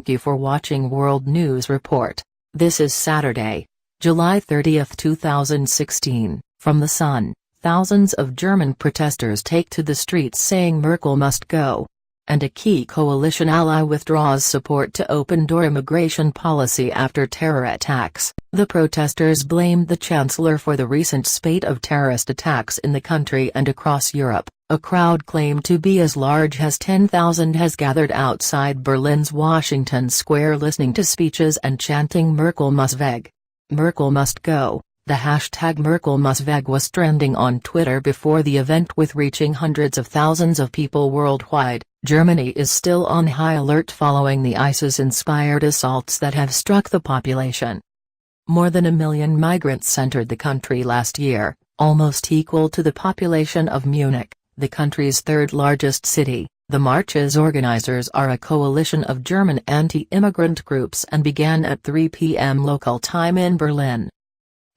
Thank you for watching World News Report. This is Saturday, July 30, 2016. From The Sun, thousands of German protesters take to the streets saying Merkel must go. And a key coalition ally withdraws support to open-door immigration policy after terror attacks. The protesters blamed the Chancellor for the recent spate of terrorist attacks in the country and across Europe. A crowd claimed to be as large as 10,000 has gathered outside Berlin's Washington Square listening to speeches and chanting Merkel muss weg. Merkel must go. The hashtag Merkel muss weg was trending on Twitter before the event, with reaching hundreds of thousands of people worldwide. Germany is still on high alert following the ISIS-inspired assaults that have struck the population. More than 1 million migrants entered the country last year, almost equal to the population of Munich, the country's third-largest city. The march's organizers are a coalition of German anti-immigrant groups and began at 3 p.m. local time in Berlin.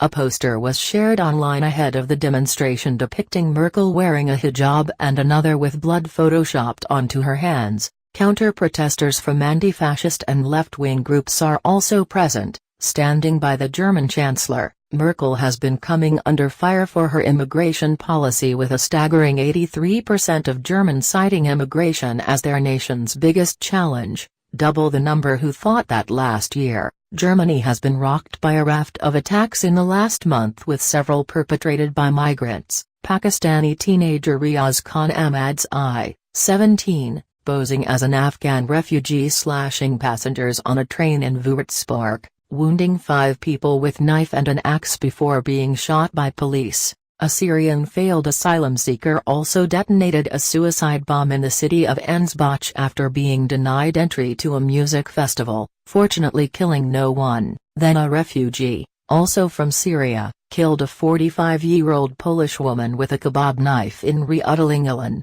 A poster was shared online ahead of the demonstration depicting Merkel wearing a hijab and another with blood photoshopped onto her hands. Counter-protesters from anti-fascist and left-wing groups are also present, standing by the German Chancellor. Merkel has been coming under fire for her immigration policy, with a staggering 83% of Germans citing immigration as their nation's biggest challenge, double the number who thought that last year. Germany has been rocked by a raft of attacks in the last month, with several perpetrated by migrants. Pakistani teenager Riaz Khan Ahmad's I-17, posing as an Afghan refugee, slashing passengers on a train in Würzburg, wounding 5 people with knife and an axe before being shot by police. A Syrian failed asylum seeker also detonated a suicide bomb in the city of Ansbach after being denied entry to a music festival, fortunately killing no one. Then a refugee, also from Syria, killed a 45-year-old Polish woman with a kebab knife in Riedlingen.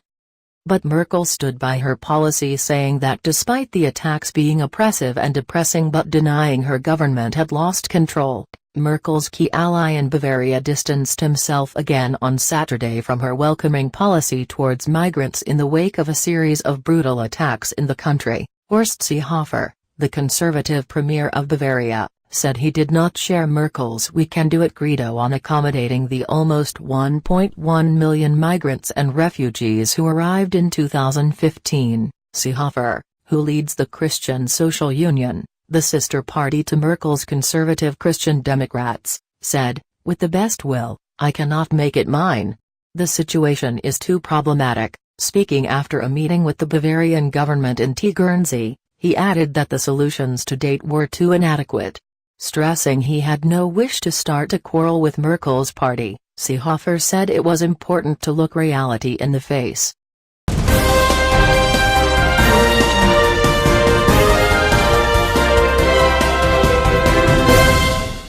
But Merkel stood by her policy, saying that despite the attacks being oppressive and depressing but denying her government had lost control. Merkel's key ally in Bavaria distanced himself again on Saturday from her welcoming policy towards migrants in the wake of a series of brutal attacks in the country. Horst Seehofer, the conservative premier of Bavaria, said he did not share Merkel's "we can do it" credo on accommodating the almost 1.1 million migrants and refugees who arrived in 2015. Seehofer, who leads the Christian Social Union, the sister party to Merkel's conservative Christian Democrats, said, "With the best will, I cannot make it mine. The situation is too problematic." Speaking after a meeting with the Bavarian government in Tegernsee, he added that the solutions to date were too inadequate. Stressing he had no wish to start a quarrel with Merkel's party, Seehofer said it was important to look reality in the face.